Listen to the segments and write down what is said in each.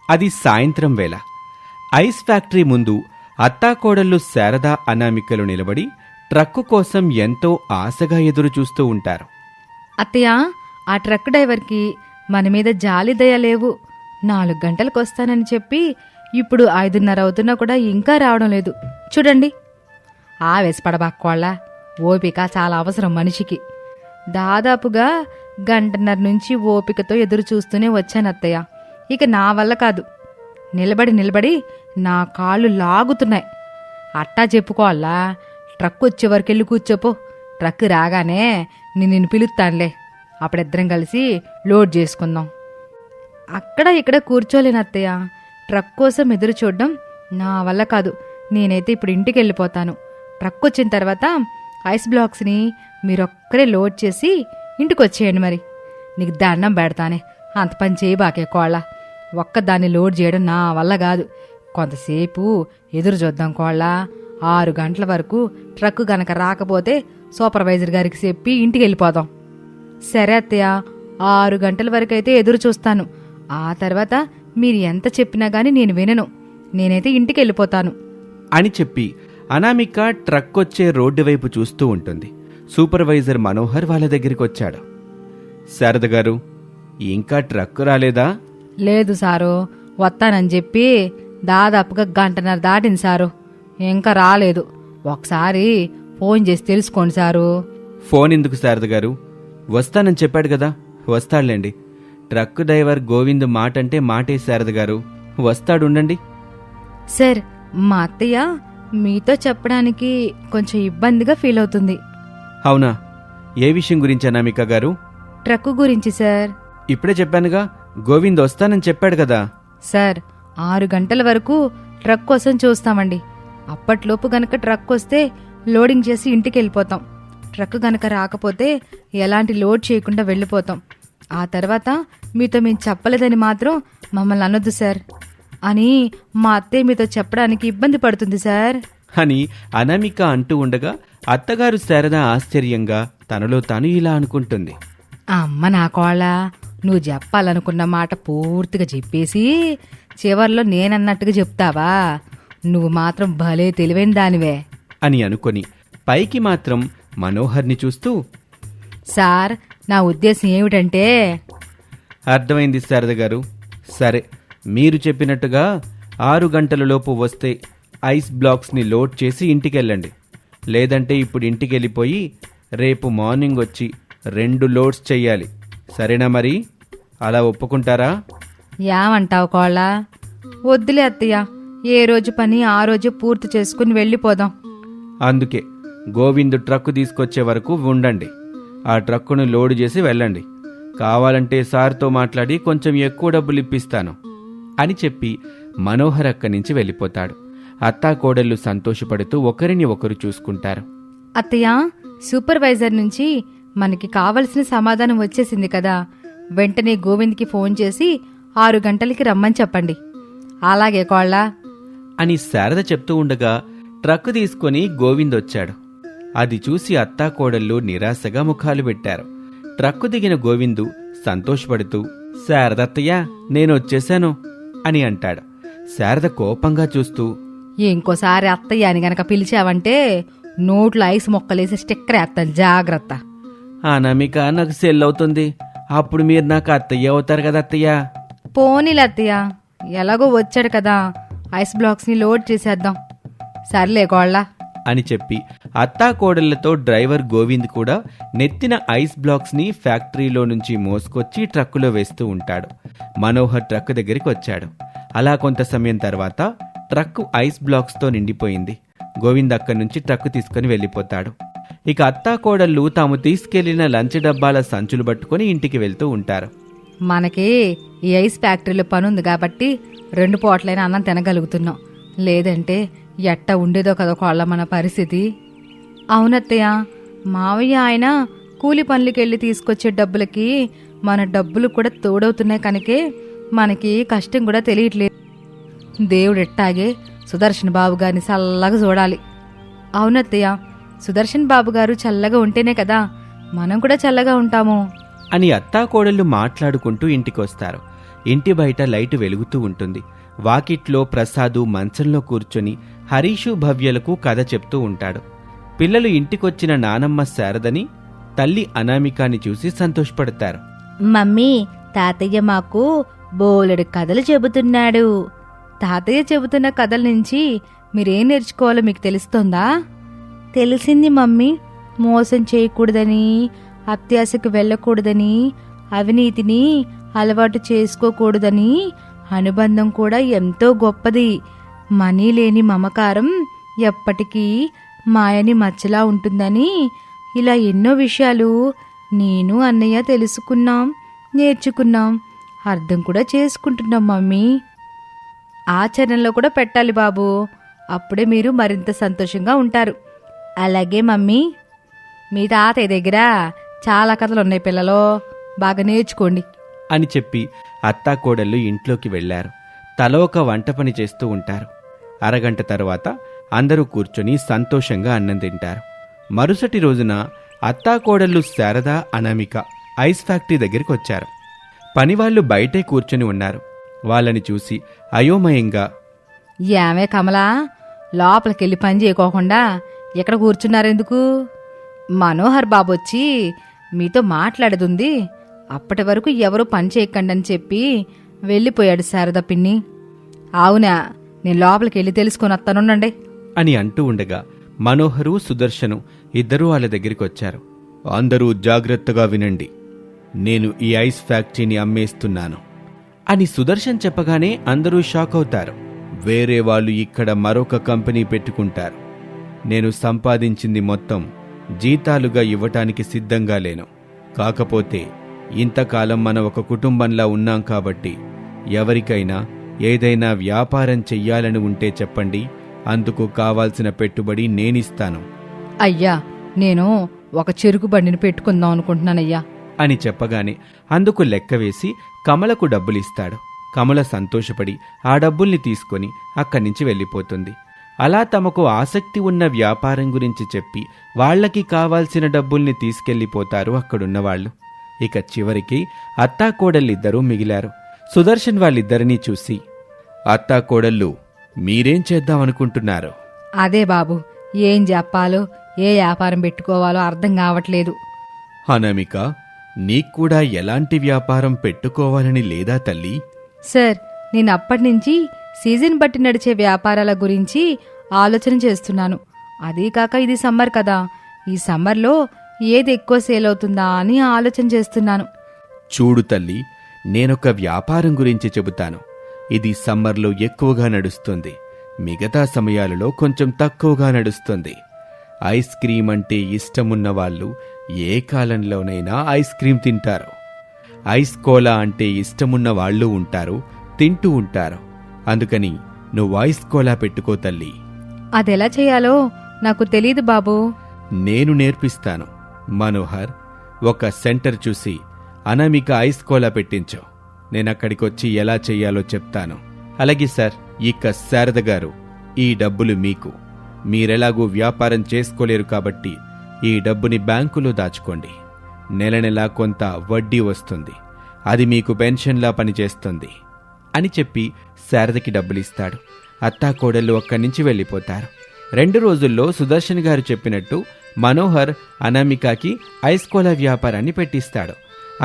అది సాయంత్రం వేళ. ఐస్ ఫ్యాక్టరీ ముందు అత్తాకోడళ్ళు శారద, అనామికలు నిలబడి ట్రక్కు కోసం ఎంతో ఆశగా ఎదురుచూస్తూ ఉంటారు. అత్తయ్య, ఆ ట్రక్ డ్రైవర్కి మన మీద జాలి దయ లేవు. 4 గంటలకు వస్తానని చెప్పి ఇప్పుడు 5:30 అవుతున్నా కూడా ఇంకా రావడం లేదు. చూడండి. ఆవేశపడబాక్కోళ్ళ, ఓపిక చాలా అవసరం మనిషికి. దాదాపుగా 1:30 నుంచి ఓపికతో ఎదురు చూస్తూనే వచ్చానత్తయ్య. ఇక నా వల్ల కాదు. నిలబడి నా కాళ్ళు లాగుతున్నాయి. అట్టా చెప్పుకోవాలా, ట్రక్ వచ్చే వరకెళ్ళి కూర్చోపో. ట్రక్ రాగానే నిన్ను పిలుస్తానులే. అప్పుడిద్దరం కలిసి లోడ్ చేసుకుందాం. అక్కడ ఇక్కడ కూర్చోలేనత్తయ్య. ట్రక్ కోసం ఎదురు చూడడం నా వల్ల కాదు. నేనైతే ఇప్పుడు ఇంటికి వెళ్ళిపోతాను. ట్రక్ వచ్చిన తర్వాత ఐస్ బ్లాక్స్ని మీరొక్కరే లోడ్ చేసి ఇంటికి వచ్చేయండి. మరి నీకు దండం పెడతానే, అంత పని చేయబాకే కోళ్ళ. ఒక్కదాన్ని లోడ్ చేయడం నా వల్ల కాదు. కొంతసేపు ఎదురు చూద్దాం కోళ్ళ. 6 గంటల వరకు ట్రక్ గనక రాకపోతే సూపర్వైజర్ గారికి చెప్పి ఇంటికి వెళ్ళిపోదాం. సరే అత్తయ్య, 6 గంటల వరకు అయితే ఎదురు చూస్తాను. ఆ తర్వాత మీరు ఎంత చెప్పినా గాని నేను వినను. నేనైతే ఇంటికి వెళ్ళిపోతాను అని చెప్పి అనామిక ట్రక్ వచ్చే రోడ్డు వైపు చూస్తూ ఉంటుంది. సూపర్వైజర్ మనోహర్ వాళ్ళ దగ్గరికి వచ్చాడు. శారద గారు, ఇంకా ట్రక్ రాలేదా? లేదు సారు, వస్తానని చెప్పి దాదాపుగా 1.5 గంట దాటింది సారు. ఇంకా రాలేదు. ఒకసారి ఫోన్ చేసి తెలుసుకోండి సారు. ఫోన్ ఎందుకు శారద గారు? వస్తానని చెప్పాడు కదా, వస్తాడులేండి. ట్రక్ డ్రైవర్ గోవింద్ మాట అంటే మాటే శారద గారు, వస్తాడుండండి. సార్, మా అత్తయ్య మీతో చెప్పడానికి కొంచెం ఇబ్బందిగా ఫీల్ అవుతుంది. అవునా? ఏ విషయం గురించి అనామిక గారు? ట్రక్ గురించి సార్. ఇప్పుడే చెప్పానుగా, గోవింద్ వస్తానని చెప్పాడు కదా. సార్, 6 గంటల వరకు ట్రక్ కోసం చూస్తామండి. అప్పట్లోపు గనక ట్రక్ వస్తే లోడింగ్ చేసి ఇంటికి వెళ్ళిపోతాం. ట్రక్ గనక రాకపోతే ఎలాంటి లోడ్ చేయకుండా వెళ్ళిపోతాం. ఆ తర్వాత మీతో మేము చెప్పలేదని మాత్రం మమ్మల్ని అనొద్దు సార్ అని మా అత్తయ్య మీతో చెప్పడానికి ఇబ్బంది పడుతుంది సార్ అని అనామిక అంటూ ఉండగా అత్తగారు శారద ఆశ్చర్యంగా తనలో తాను ఇలా అనుకుంటుంది. అమ్మ నా కోళ్ళ, నువ్వు చెప్పాలనుకున్న మాట పూర్తిగా చెప్పేసి చివర్లో నేనన్నట్టుగా చెప్తావా? నువ్వు మాత్రం భలే తెలివైన దానివే అని అనుకొని పైకి మాత్రం మనోహర్ని చూస్తూ, సార్, నా ఉద్దేశం ఏమిటంటే... అర్థమైంది శారద గారు. సరే, మీరు చెప్పినట్టుగా 6 గంటలలోపు వస్తే ఐస్ బ్లాక్స్ని లోడ్ చేసి ఇంటికెళ్ళండి. లేదంటే ఇప్పుడు ఇంటికెళ్ళిపోయి రేపు మార్నింగ్ వచ్చి 2 లోడ్స్ చెయ్యాలి. సరేనా? మరి అలా ఒప్పుకుంటారా? ఏమంటావు కోళ్ళ? వద్దులే అత్తయ్య, ఏ రోజు పని ఆ రోజు పూర్తి చేసుకుని వెళ్ళిపోదాం. అందుకే గోవింద్ ట్రక్కు తీసుకొచ్చే వరకు ఉండండి. ఆ ట్రక్కును లోడ్ చేసి వెళ్ళండి. కావాలంటే సార్తో మాట్లాడి కొంచెం ఎక్కువ డబ్బులు ఇప్పిస్తాను అని చెప్పి మనోహర్ అక్కడి నుంచి వెళ్ళిపోతాడు. అత్తాకోడళ్ళు సంతోషపడుతూ ఒకరిని ఒకరు చూసుకుంటారు. అత్తయ్య, సూపర్వైజర్ నుంచి మనకి కావలసిన సమాధానం వచ్చేసింది కదా. వెంటనే గోవింద్కి ఫోన్ చేసి 6 గంటలకి రమ్మని చెప్పండి. అలాగే కోళ్ళ అని శారద చెప్తూ ఉండగా ట్రక్కు తీసుకుని గోవింద్ వచ్చాడు. అది చూసి అత్తాకోడళ్ళు నిరాశగా ముఖాలు పెట్టారు. ట్రక్కు దిగిన గోవిందు సంతోషపడుతూ, శారదత్తయ్య, నేనొచ్చేశాను అని అంటాడు. శారద కోపంగా చూస్తూ, ఇంకోసారి అత్తయ్య అని గనక పిలిచావంటే నోట్లో ఐస్ మొక్కలేసి స్టిక్కర్ వేస్తాను, జాగ్రత్త. అనామిక, నాకు సెల్ అవుతుంది. అప్పుడు మీరు నాకు అత్తయ్య అవుతారు కదా అత్తయ్య. పోనీలే అత్తయ్య, ఎలాగో వచ్చాడు కదా, ఐస్ బ్లాక్స్ని లోడ్ చేసేద్దాం. సర్లే కోళ్ళ అని చెప్పి అత్తాకోడళ్లతో డ్రైవర్ గోవింద్ కూడా నెత్తిన ఐస్ బ్లాక్స్ని ఫ్యాక్టరీలో నుంచి మోసుకొచ్చి ట్రక్కులో వేస్తూ ఉంటాడు. మనోహర్ ట్రక్ దగ్గరికి వచ్చాడు. అలా కొంత సమయం తర్వాత ట్రక్కు ఐస్ బ్లాక్స్తో నిండిపోయింది. గోవింద్ అక్కడి నుంచి ట్రక్కు తీసుకుని వెళ్ళిపోతాడు. ఇక అత్తాకోడళ్ళు తాము తీసుకెళ్లిన లంచ్ డబ్బాల సంచులు పట్టుకుని ఇంటికి వెళ్తూ ఉంటారు. మనకి ఈ ఐస్ ఫ్యాక్టరీలో పనుంది కాబట్టి 2 పూటలైనా అన్నం తినగలుగుతున్నాం. లేదంటే ఎట్ట ఉండేదో కదా కోళ్ళ మన పరిస్థితి. అవునత్తయ్య, మావయ్య ఆయన కూలి పనులకెళ్ళి తీసుకొచ్చే డబ్బులకి మన డబ్బులు కూడా తోడవుతున్నాయి కనుకే మనకి కష్టం కూడా తెలియట్లేదు. దేవుడు ఎట్టాగే సుదర్శన్ బాబు గారిని చల్లగా చూడాలి. అవునత్తయ్య, సుదర్శన్ బాబు గారు చల్లగా ఉంటేనే కదా మనం కూడా చల్లగా ఉంటాము అని అత్తాకోడళ్ళు మాట్లాడుకుంటూ ఇంటికొస్తారు. ఇంటి బయట లైటు వెలుగుతూ ఉంటుంది. వాకిట్లో ప్రసాదు మంచంలో కూర్చొని హరీషు భవ్యలకు కథ చెప్తూ ఉంటాడు. పిల్లలు ఇంటికొచ్చిన నానమ్మ శారదని తల్లి అనామికాని చూసి సంతోషపడతారు. మమ్మీ, తాతయ్య మాకు బోలెడు కథలు చెబుతున్నాడు. తాతయ్య చెబుతున్న కథల నుంచి మీరేం నేర్చుకోవాలో మీకు తెలుస్తోందా? తెలిసింది మమ్మీ. మోసం చేయకూడదని, అత్యాశకు వెళ్ళకూడదని, అవినీతిని అలవాటు చేసుకోకూడదని, అనుబంధం కూడా ఎంతో గొప్పది. మనీ లేని మమకారం ఎప్పటికీ మాయని మచ్చలా ఉంటుందని, ఇలా ఎన్నో విషయాలు నేను అన్నయ్య తెలుసుకున్నాం, నేర్చుకున్నాం, అర్థం కూడా చేసుకుంటున్నాం మమ్మీ. ఆచరణలో కూడా పెట్టాలి బాబు, అప్పుడే మీరు మరింత సంతోషంగా ఉంటారు. అలాగే మమ్మీ. మీ తాతయ్య దగ్గర చాలా కథలున్నాయి పిల్లలో, బాగా నేర్చుకోండి అని చెప్పి అత్తాకోడళ్ళు ఇంట్లోకి వెళ్లారు. తల ఒక వంట పని చేస్తూ ఉంటారు. అరగంట తరువాత అందరూ కూర్చొని సంతోషంగా అన్నం తింటారు. మరుసటి రోజున అత్తాకోడళ్ళు శారద, అనామిక ఐస్ ఫ్యాక్టరీ దగ్గరికి వచ్చారు. పనివాళ్లు బయటే కూర్చొని ఉన్నారు. వాళ్ళని చూసి అయోమయంగా, ఏమే కమలా, లోపలికెళ్ళి పని చేయకోకుండా ఎక్కడ కూర్చున్నారెందుకు? మనోహర్ బాబు వచ్చి మీతో మాట్లాడదుంది, అప్పటి వరకు ఎవరు పని చేయకండి అని చెప్పి వెళ్ళిపోయాడు శారద పిన్ని. అవునా, నేను లోపలికెళ్ళి తెలుసుకొని వస్తానుండండి అని అంటూ ఉండగా మనోహరు, సుదర్శను ఇద్దరూ వాళ్ళ దగ్గరికి వచ్చారు. అందరూ జాగ్రత్తగా వినండి, నేను ఈ ఐస్ ఫ్యాక్టరీని అమ్మేస్తున్నాను అని సుదర్శన్ చెప్పగానే అందరూ షాక్ అవుతారు. వేరే వాళ్ళు ఇక్కడ మరొక కంపెనీ పెట్టుకుంటారు. నేను సంపాదించింది మొత్తం జీతాలుగా ఇవ్వటానికి సిద్ధంగా లేను. కాకపోతే ఇంతకాలం మనం ఒక కుటుంబంలా ఉన్నాం కాబట్టి ఎవరికైనా ఏదైనా వ్యాపారం చెయ్యాలని ఉంటే చెప్పండి, అందుకు కావాల్సిన పెట్టుబడి నేనిస్తాను. అయ్యా, నేను ఒక చెరుకు బండిని పెట్టుకుందాం అనుకుంటున్నానయ్యా అని చెప్పగానే అందుకు లెక్కవేసి కమలకు డబ్బులిస్తాడు. కమల సంతోషపడి ఆ డబ్బుల్ని తీసుకొని అక్కడి నుంచి వెళ్ళిపోతుంది. అలా తమకు ఆసక్తి ఉన్న వ్యాపారం గురించి చెప్పి వాళ్లకి కావాల్సిన డబ్బుల్ని తీసుకెళ్లిపోతారు అక్కడున్నవాళ్లు. ఇక చివరికి అత్తాకోడళ్ళిద్దరూ మిగిలారు. సుదర్శన్ వాళ్ళిద్దరినీ చూసి, అత్తాకోడళ్ళు మీరేం చేద్దామనుకుంటున్నారు? అదే బాబు, ఏం చెప్పాలో, ఏ వ్యాపారం పెట్టుకోవాలో అర్థం కావట్లేదు. అనామిక, నీక్కూడా ఎలాంటి వ్యాపారం పెట్టుకోవాలని లేదా తల్లి? సార్, నేను అప్పటినుంచి సీజన్ బట్టి నడిచే వ్యాపారాల గురించి ఆలోచన చేస్తున్నాను. అదీ కాక ఇది సమ్మర్ కదా, ఈ సమ్మర్లో ఏది ఎక్కువ సేల్ అవుతుందా అని ఆలోచన చేస్తున్నాను. చూడు తల్లి, నేనొక వ్యాపారం గురించి చెబుతాను. ఇది సమ్మర్లో ఎక్కువగా నడుస్తుంది, మిగతా సమయాలలో కొంచెం తక్కువగా నడుస్తుంది. ఐస్ క్రీం అంటే ఇష్టమున్న వాళ్ళు ఏ కాలంలోనైనా ఐస్ క్రీం తింటారు. ఐస్ కోలా అంటే ఇష్టమున్న వాళ్ళు ఉంటారు, తింటూ ఉంటారు. అందుకని నువ్వు ఐస్ కోలా పెట్టుకో తల్లి. అదెలా చేయాలో నాకు తెలీదు బాబూ. నేను నేర్పిస్తాను. మనోహర్, ఒక సెంటర్ చూసి అనామిక ఐస్ కోలా పెట్టించు. నేనక్కడికొచ్చి ఎలా చెయ్యాలో చెప్తాను. అలాగే సార్. ఇక శారద గారు, ఈ డబ్బులు మీకు. మీరెలాగూ వ్యాపారం చేసుకోలేరు కాబట్టి ఈ డబ్బుని బ్యాంకులో దాచుకోండి. నెల నెలా కొంత వడ్డీ వస్తుంది, అది మీకు పెన్షన్లా పనిచేస్తుంది అని చెప్పి శారదకి డబ్బులిస్తాడు. అత్తాకోడళ్ళు అక్కడి నుంచి వెళ్ళిపోతారు. 2 రోజుల్లో సుదర్శన్ గారు చెప్పినట్టు మనోహర్ అనామికకి ఐస్ కోలా వ్యాపారాన్ని పెట్టిస్తాడు.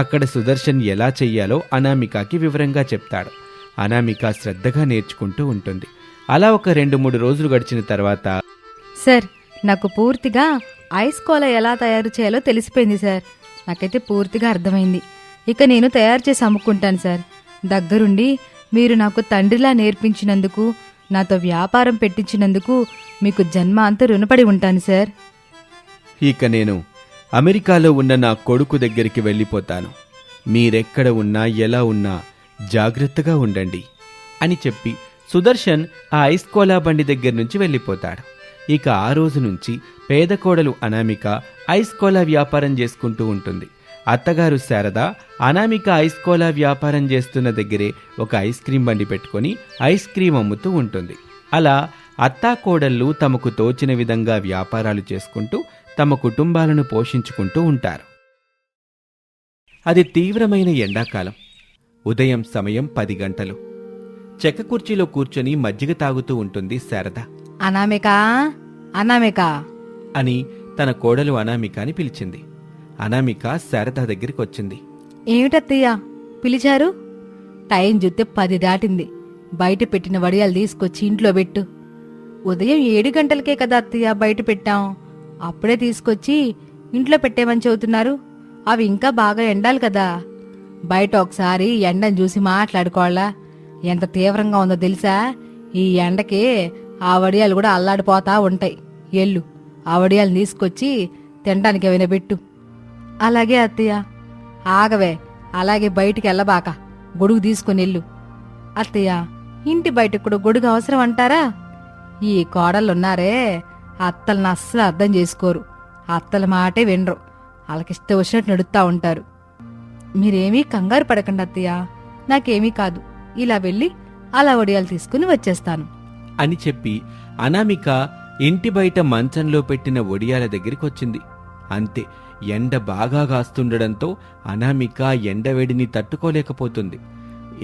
అక్కడ సుదర్శన్ ఎలా చెయ్యాలో అనామికకి వివరంగా చెప్తాడు. అనామిక శ్రద్ధగా నేర్చుకుంటూ ఉంటుంది. అలా ఒక 2-3 రోజులు గడిచిన తర్వాత, సార్, నాకు పూర్తిగా ఐస్ కోలా ఎలా తయారు చేయాలో తెలిసిపోయింది సార్. నాకైతే పూర్తిగా అర్థమైంది. ఇక నేను తయారు చేసి అమ్ముకుంటాను సార్. దగ్గరుండి మీరు నాకు తండ్రిలా నేర్పించినందుకు, నాతో వ్యాపారం పెట్టించినందుకు మీకు జన్మ అంతా రుణపడి ఉంటాను సార్. ఇక నేను అమెరికాలో ఉన్న నా కొడుకు దగ్గరికి వెళ్ళిపోతాను. మీరెక్కడ ఉన్నా ఎలా ఉన్నా జాగ్రత్తగా ఉండండి అని చెప్పి సుదర్శన్ ఆ ఐస్ కోలా బండి దగ్గర నుంచి వెళ్ళిపోతాడు. ఇక ఆ రోజు నుంచి పేద కోడలు అనామిక ఐస్ కోలా వ్యాపారం చేసుకుంటూ ఉంటుంది. అత్తగారు శారద అనామిక ఐస్ కోలా వ్యాపారం చేస్తున్న దగ్గరే ఒక ఐస్ క్రీం బండి పెట్టుకొని ఐస్ క్రీం అమ్ముతూ ఉంటుంది. అలా అత్తాకోడళ్ళు తమకు తోచిన విధంగా వ్యాపారాలు చేసుకుంటూ తమ కుటుంబాలను పోషించుకుంటూ ఉంటారు. అది తీవ్రమైన ఎండాకాలం. ఉదయం సమయం 10 గంటలు. చెక్క కుర్చీలో కూర్చొని మజ్జిగ తాగుతూ ఉంటుంది శారద. అనామిక, అనామిక. అని తన కోడలు అనామికని పిలిచింది. అనామిక శారద దగ్గరికి వచ్చింది. ఏమిటత్తయ్యా పిలిచారు? టైం చూస్తే 10 దాటింది. బయట పెట్టిన వడియాలు తీసుకొచ్చి ఇంట్లో పెట్టు. ఉదయం 7 గంటలకే కదా అత్తయ్య బయట పెట్టాం. అప్పుడే తీసుకొచ్చి ఇంట్లో పెట్టేమని చెబుతున్నారు. అవి ఇంకా బాగా ఎండాలి కదా. బయట ఒకసారి ఎండను చూసి మాట్లాడుకోవాలా. ఎంత తీవ్రంగా ఉందో తెలుసా? ఈ ఎండకి ఆ వడియాలు కూడా అల్లాడిపోతా ఉంటాయి. ఎల్లు, ఆ వడియాలు తీసుకొచ్చి తినడానికి ఏమైనా పెట్టు. అలాగే అత్తయ్య. ఆగవే, అలాగే బయటికి వెళ్ళబాక, గొడుగు తీసుకుని వెళ్ళు. అత్తయ్య, ఇంటి బయటకు కూడా గొడుగు అవసరం అంటారా? ఈ కోడళ్ళున్నారే, అత్తలను అస్సలు అర్థం చేసుకోరు. అత్తల మాటే వినరు. వాళ్ళకిష్ట వచ్చినట్టు నడుస్తూ ఉంటారు. మీరేమీ కంగారు పడకండి అత్తయ్య, నాకేమీ కాదు. ఇలా వెళ్ళి అలా వడియాలు తీసుకుని వచ్చేస్తాను అని చెప్పి అనామిక ఇంటి బయట మంచంలో పెట్టిన ఒడియాల దగ్గరికొచ్చింది. అంతే, ఎండ బాగా కాస్తుండడంతో అనామిక ఎండవేడిని తట్టుకోలేకపోతుంది.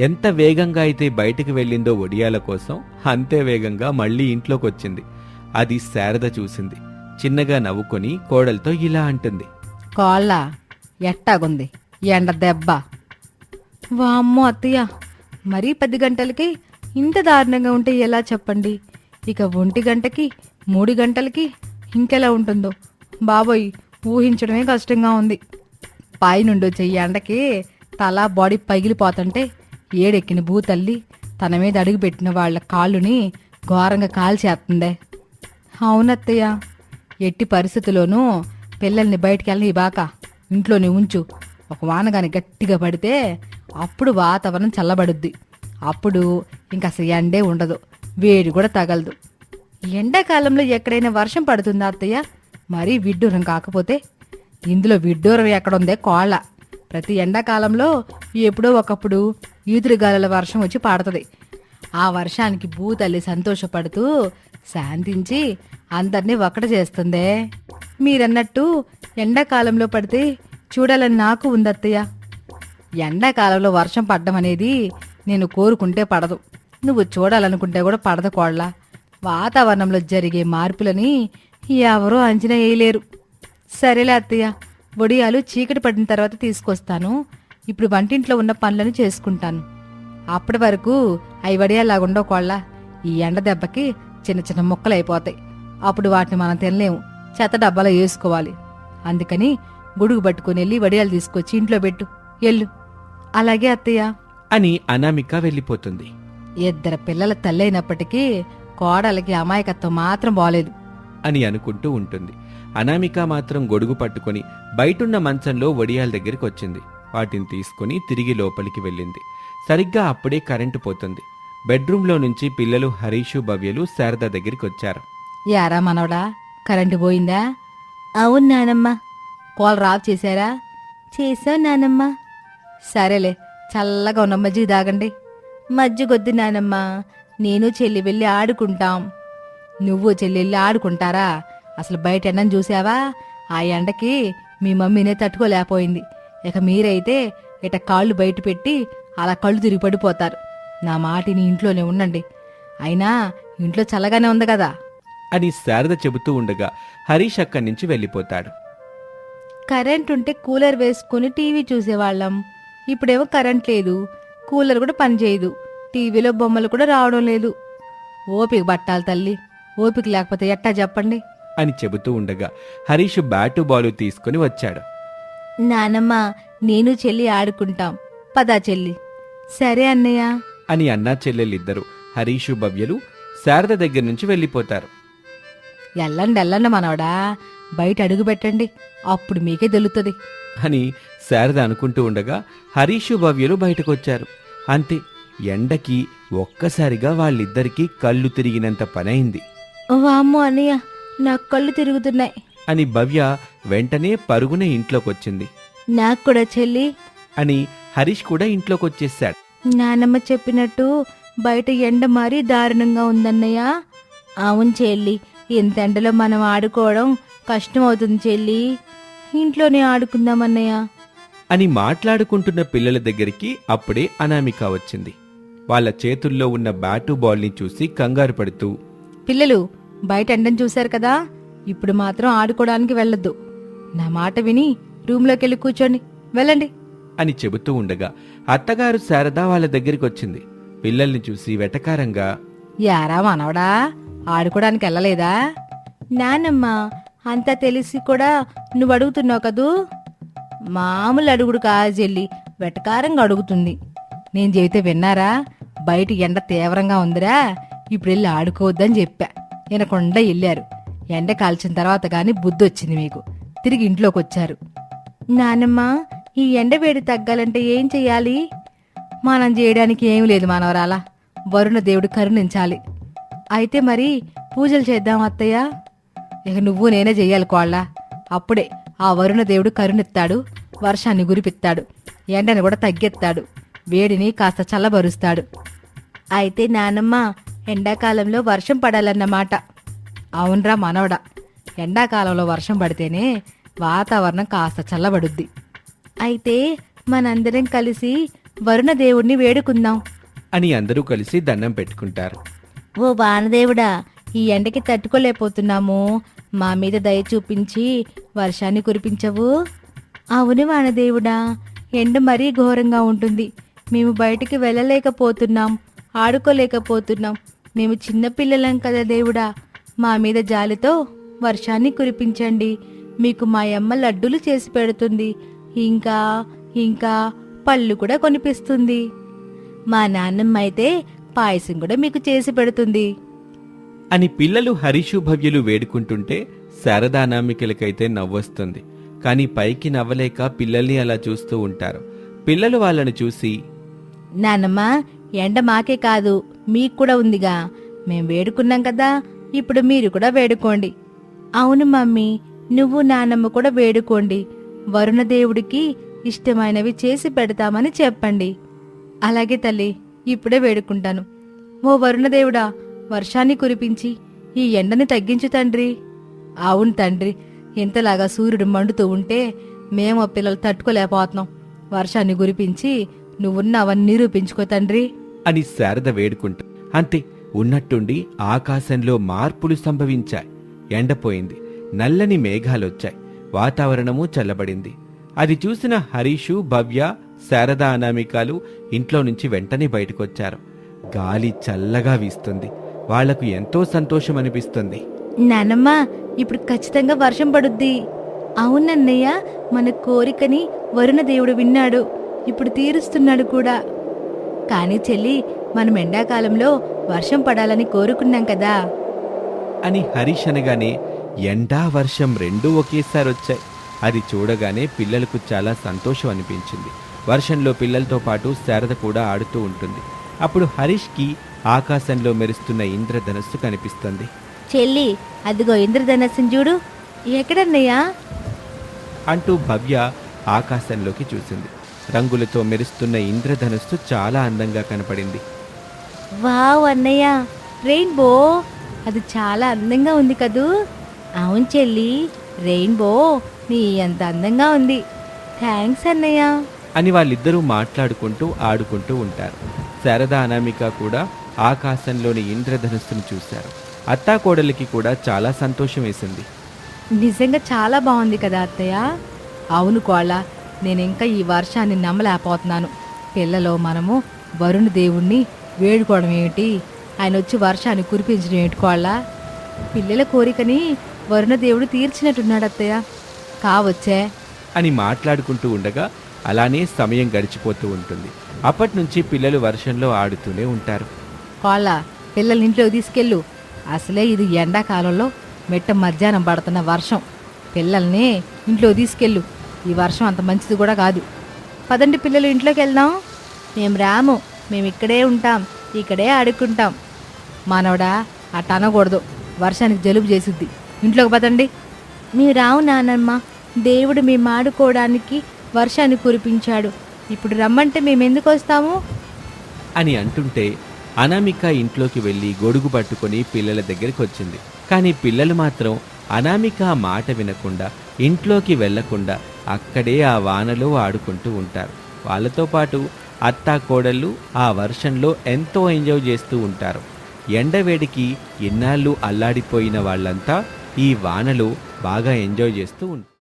ఎంత వేగంగా అయితే బయటికి వెళ్ళిందో ఒడియాల కోసం, అంతే వేగంగా మళ్లీ ఇంట్లోకొచ్చింది. అది శారద చూసింది. చిన్నగా నవ్వుకొని కోడలతో ఇలా అంటుంది. కోళ్ళ ఎట్టాగుంది ఎండ దెబ్బ? వామ్మో అత్తయ్య, మరీ 10 గంటలకి ఇంత దారుణంగా ఉంటే ఎలా చెప్పండి? ఇక 1 గంటకి 3 గంటలకి ఇంకెలా ఉంటుందో బాబోయ్, ఊహించడమే కష్టంగా ఉంది. పైనుండి వచ్చే ఎండకి తల బాడీ పగిలిపోతుంటే ఏడెక్కిన భూతల్లి తన మీద అడుగుపెట్టిన వాళ్ళ కాళ్ళుని ఘోరంగా కాల్చేస్తుందే. అవునత్తయ్య, ఎట్టి పరిస్థితుల్లోనూ పిల్లల్ని బయటికి వెళ్ళి బాక ఇంట్లోనే ఉంచు. ఒక వానగాని గట్టిగా పడితే అప్పుడు వాతావరణం చల్లబడుద్ది. అప్పుడు ఇంక అసలు ఎండే ఉండదు, వేడి కూడా తగలదు. ఎండాకాలంలో ఎక్కడైనా వర్షం పడుతుందా అత్తయ్య? మరీ విడ్డూరం కాకపోతే. ఇందులో విడ్డూరం ఎక్కడుందే కోళ్ళ. ప్రతి ఎండాకాలంలో ఎప్పుడో ఒకప్పుడు ఈదురుగాలుల వర్షం వచ్చి పడుతుంది. ఆ వర్షానికి భూతల్లి సంతోషపడుతూ శాంతించి అందరినీ ఒక్కట చేస్తుందే. మీరన్నట్టు ఎండాకాలంలో పడితే చూడాలని నాకు ఉందత్తయ్య. ఎండాకాలంలో వర్షం పడ్డం అనేది నేను కోరుకుంటే పడదు, నువ్వు చూడాలనుకుంటే కూడా పడదు కోళ్ళ. వాతావరణంలో జరిగే మార్పులని ఎవరూ అంచనా వేయలేరు. సరేలే అత్తయ్య, వడియాలు చీకటి పడిన తర్వాత తీసుకొస్తాను. ఇప్పుడు వంటింట్లో ఉన్న పనులను చేసుకుంటాను. అప్పటి వరకు అవి వడియాలాగుండవు కోళ్ళ. ఈ ఎండ దెబ్బకి చిన్న చిన్న ముక్కలు అయిపోతాయి. అప్పుడు వాటిని మనం తినలేము, చెత్త డబ్బాలో వేసుకోవాలి. అందుకని గొడుగు పట్టుకుని వెళ్ళి వడియాలు తీసుకొచ్చి ఇంట్లో పెట్టు. ఎల్లు. అలాగే అత్తయ్య అని అనామిక వెళ్ళిపోతుంది. 2 పిల్లల తల్లైనప్పటికీ కోడలకి అమాయకత్వం మాత్రం బాలేదు అని అనుకుంటూ ఉంటుంది. అనామిక మాత్రం గొడుగు పట్టుకుని బయటున్న మంచంలో వడియాల దగ్గరికి వచ్చింది. వాటిని తీసుకుని తిరిగి లోపలికి వెళ్ళింది. సరిగ్గా అప్పుడే కరెంటు పోతుంది. బెడ్రూంలో నుంచి పిల్లలు హరీషు, భవ్యలు శారద దగ్గరికి వచ్చారు. యారా మనవడా, కరెంటు పోయిందా? అవును నానమ్మ. కోల్ ఆఫ్ చేశారా? చేశావు నానమ్మ. సరేలే, చల్లగా ఉన్న మజ్జిగ తాగండి. మజ్జిగొద్దు నానమ్మ, నేను చెల్లి వెళ్ళి ఆడుకుంటాం. నువ్వు చెల్లి వెళ్ళి ఆడుకుంటారా? అసలు బయట ఎండని చూసావా? ఆ ఎండకి మీ మమ్మీనే తట్టుకోలేకపోయింది. ఇక మీరైతే ఇట కాళ్ళు బయట పెట్టి అలా కళ్ళు తిరిగి పడిపోతారు. నా మాటిని ఇంట్లోనే ఉండండి. అయినా ఇంట్లో చల్లగానే ఉంది కదా అని శారద చెబుతూ ఉండగా హరీష్ అక్కడి నుంచి వెళ్ళిపోతాడు. కరెంట్ ఉంటే కూలర్ వేసుకుని టీవీ చూసేవాళ్ళం. ఇప్పుడేమో కరెంట్ లేదు, కూలర్ కూడా పనిచేయదు, టీవీలో బొమ్మలు కూడా రావడం లేదు. ఓపిక పట్టాలి తల్లి, ఓపిక లేకపోతే ఎట్టా చెప్పండి అని చెబుతూ ఉండగా హరీష్ బ్యాటు బాలు తీసుకుని వచ్చాడు. నానమ్మ, నేను చెల్లి ఆడుకుంటాం, పదా చెల్లి. సరే అన్నయ్య అని అన్నా చెల్లెలిద్దరూ హరీషు, భవ్యలు శారద దగ్గర నుంచి వెళ్ళిపోతారు. ఎల్లండి ఎల్లండి మనవడా, బయట అడుగు పెట్టండి, అప్పుడు మీకే తెలుస్తుంది అని శారద అనుకుంటూ ఉండగా హరీషు, భవ్యలు బయటకొచ్చారు. అంతే, ఎండకి ఒక్కసారిగా వాళ్ళిద్దరికీ కళ్ళు తిరిగినంత పనైంది. వామ్మో అన్నయ్య, నాకు కళ్ళు తిరుగుతున్నాయి అని భవ్య వెంటనే పరుగునే ఇంట్లోకొచ్చింది. నాకు కూడా చెల్లి అని హరీష్ కూడా ఇంట్లోకొచ్చేశాడు. నానమ్మ చెప్పినట్టు బయట ఎండ మరీ దారుణంగా ఉందన్నయ్య. అవును చెల్లి, ఇంత ఎండలో మనం ఆడుకోవడం కష్టం అవుతుంది చెల్లి. ఇంట్లోనే ఆడుకుందామన్నయ్య. అని మాట్లాడుకుంటున్న పిల్లల దగ్గరికి అప్పుడే అనామిక వచ్చింది. వాళ్ళ చేతుల్లో ఉన్న బ్యాటు బాల్ని చూసి కంగారు పడుతూ, పిల్లలు బయట ఎండను చూశారు కదా, ఇప్పుడు మాత్రం ఆడుకోవడానికి వెళ్ళొద్దు. నా మాట విని రూమ్లోకెళ్ళి కూర్చోండి, వెళ్ళండి అని చెబుతూ ఉండగా అత్తగారు శారద వాళ్ళ దగ్గరికి వచ్చింది. పిల్లల్ని చూసి వెటకారంగా, యారా మనవడా, ఆడుకోవడానికి వెళ్ళలేదా? నానమ్మ, అంతా తెలిసి కూడా నువ్వు అడుగుతున్నావు కదూ. మామూలు అడుగుడు కాజెల్లి వెటకారంగా అడుగుతుంది. నేను చెబితే విన్నారా? బయట ఎండ తీవ్రంగా ఉందిరా, ఇప్పుడు వెళ్ళి ఆడుకోవద్దని చెప్పా. వినకుండా వెళ్ళారు. ఎండ కాల్చిన తర్వాత గాని బుద్ధి వచ్చింది మీకు. తిరిగి ఇంట్లోకి వచ్చారు. నానమ్మ, ఈ ఎండ వేడి తగ్గాలంటే ఏం చెయ్యాలి? మనం చేయడానికి ఏం లేదు మానవరాలా, వరుణ దేవుడు కరుణించాలి. అయితే మరి పూజలు చేద్దాం అత్తయ్య. ఇక నువ్వు నేనే చెయ్యాలి కోళ్ళ. అప్పుడే ఆ వరుణ దేవుడు కరుణిస్తాడు, వర్షాన్ని గురిపిస్తాడు, ఎండని కూడా తగ్గెత్తాడు, వేడిని కాస్త చల్లబరుస్తాడు. అయితే నానమ్మ, ఎండాకాలంలో వర్షం పడాలన్నమాట. అవునరా మనవడా, ఎండాకాలంలో వర్షం పడితేనే వాతావరణం కాస్త చల్లబడుద్ది. అయితే మనందరం కలిసి వరుణ దేవుణ్ణి వేడుకుందాం అని అందరూ కలిసి దండం పెట్టుకుంటారు. ఓ వానదేవుడా, ఈ ఎండకి తట్టుకోలేకపోతున్నాము, మా మీద దయ చూపించి వర్షాన్ని కురిపించవు. అవును వానదేవుడా, ఎండ మరీ ఘోరంగా ఉంటుంది. మేము బయటికి వెళ్ళలేకపోతున్నాం, ఆడుకోలేకపోతున్నాం. మేము చిన్నపిల్లలం కదా దేవుడా, మా మీద జాలితో వర్షాన్ని కురిపించండి. మీకు మా అమ్మ లడ్డూలు చేసి పెడుతుంది, ఇంకా ఇంకా పళ్ళు కూడా కొనిపిస్తుంది. మా నాన్నమ్మ అయితే పాయసం కూడా మీకు చేసి పెడుతుంది అని పిల్లలు హరీషు భవ్యులు వేడుకుంటుంటే శారదా అనామికలకైతే నవ్వొస్తుంది. కాని పైకి నవ్వలేక పిల్లల్ని అలా చూస్తూ ఉంటారు. పిల్లలు వాళ్ళను చూసి, నాన్నమ్మ, ఎండ మాకే కాదు మీకు కూడా ఉందిగా, మేం వేడుకున్నాం కదా, ఇప్పుడు మీరు కూడా వేడుకోండి. అవును మమ్మీ, నువ్వు నాన్నమ్మ కూడా వేడుకోండి. వరుణదేవుడికి ఇష్టమైనవి చేసి పెడతామని చెప్పండి. అలాగే తల్లి, ఇప్పుడే వేడుకుంటాను. ఓ వరుణదేవుడా, వర్షాన్ని కురిపించి ఈ ఎండని తగ్గించు తండ్రి. అవును తండ్రి, ఇంతలాగా సూర్యుడు మండుతూ ఉంటే మేము ఆ పిల్లలు తట్టుకోలేకపోతున్నాం. వర్షాన్ని కురిపించి నువ్వున్నావని నిరూపించుకో తండ్రి అని శారద వేడుకుంటా. అంతే, ఉన్నట్టుండి ఆకాశంలో మార్పులు సంభవించాయి. ఎండపోయింది, నల్లని మేఘాలొచ్చాయి, వాతావరణము చల్లబడింది. అది చూసిన హరీషు, భవ్య, శారదా అనామికాలు ఇంట్లో నుంచి వెంటనే బయటకొచ్చారు. గాలి చల్లగా వీస్తుంది. వాళ్లకు ఎంతో సంతోషం అనిపిస్తుంది. నానమ్మ, ఇప్పుడు ఖచ్చితంగా వర్షం పడుద్ది. అవునన్నయ్య, మన కోరికని వరుణదేవుడు విన్నాడు, ఇప్పుడు తీరుస్తున్నాడు కూడా. కానీ చెల్లి, మనం ఎండాకాలంలో వర్షం పడాలని కోరుకున్నాం కదా అని హరీష్ అనగానే ఎండా వర్షం రెండూ ఒకేసారి వచ్చాయి. అది చూడగానే పిల్లలకు చాలా సంతోషం అనిపించింది. వర్షంలో పిల్లలతో పాటు శారద కూడా ఆడుతూ ఉంటుంది. అప్పుడు హరీష్కి ఆకాశంలో మెరుస్తున్న ఇంద్రధనస్సు కనిపిస్తుంది. చెల్లి, అదిగో ఇంద్రధనస్సుని చూడు. ఎక్కడన్నయ్యా అంటూ భవ్య ఆకాశంలోకి చూసింది. రంగులతో మెరుస్తున్న ఇంద్రధనస్సు చాలా అందంగా కనపడింది. వావ్ అన్నయ్య, రెయిన్బో, అది చాలా అందంగా ఉంది కదూ. అవును చెల్లి, రెయిన్బో నీ అంత అందంగా ఉంది. థ్యాంక్స్ అన్నయ్య అని వాళ్ళిద్దరూ మాట్లాడుకుంటూ ఆడుకుంటూ ఉంటారు. శారదా అనామిక కూడా ఆకాశంలోని ఇంద్రధనుస్సును చూశారు. అత్తాకోడలికి కూడా చాలా సంతోషం వేసింది. నిజంగా చాలా బాగుంది కదా అత్తయ్య. అవును కోళ్ళ, నేనింకా ఈ వర్షాన్ని నమ్మలేకపోతున్నాను. పిల్లలో మనము వరుణ దేవుణ్ణి వేడుకోవడం ఏమిటి, ఆయన వచ్చి వర్షాన్ని కురిపించడం ఏమిటి కోళ్ళ? పిల్లల కోరికని వరుణ దేవుడు తీర్చినట్టున్నాడు అత్తయ్య. కావచ్చే అని మాట్లాడుకుంటూ ఉండగా అలానే సమయం గడిచిపోతూ ఉంటుంది. అప్పటినుంచి పిల్లలు వర్షంలో ఆడుతూనే ఉంటారు. కోళ్ళ, పిల్లల్ని ఇంట్లోకి తీసుకెళ్ళు. అసలే ఇది ఎండాకాలంలో మెట్ట మధ్యాహ్నం పడుతున్న వర్షం. పిల్లల్ని ఇంట్లో తీసుకెళ్ళు. ఈ వర్షం అంత మంచిది కూడా కాదు. పదండి పిల్లలు, ఇంట్లోకి వెళ్దాం. మేము రాము, మేము ఇక్కడే ఉంటాం, ఇక్కడే ఆడుకుంటాం. మానవుడా, అట్ట అనకూడదు, వర్షానికి జలుబు చేసిద్ది. ఇంట్లోకి పదండి. మీరు రావు నానమ్మ, దేవుడు మేము ఆడుకోవడానికి వర్షాన్ని కురిపించాడు. ఇప్పుడు రమ్మంటే మేమెందుకు వస్తాము అని అంటుంటే అనామిక ఇంట్లోకి వెళ్ళి గొడుగు పట్టుకొని పిల్లల దగ్గరికి వచ్చింది. కానీ పిల్లలు మాత్రం అనామిక మాట వినకుండా ఇంట్లోకి వెళ్లకుండా అక్కడే ఆ వానలో ఆడుకుంటూ ఉంటారు. వాళ్ళతో పాటు అత్తా కోడళ్ళు ఆ వర్షంలో ఎంతో ఎంజాయ్ చేస్తూ ఉంటారు. ఎండవేడికి ఇన్నాళ్ళు అల్లాడిపోయిన వాళ్ళంతా ఈ వానలో బాగా ఎంజాయ్ చేస్తూ ఉంటారు.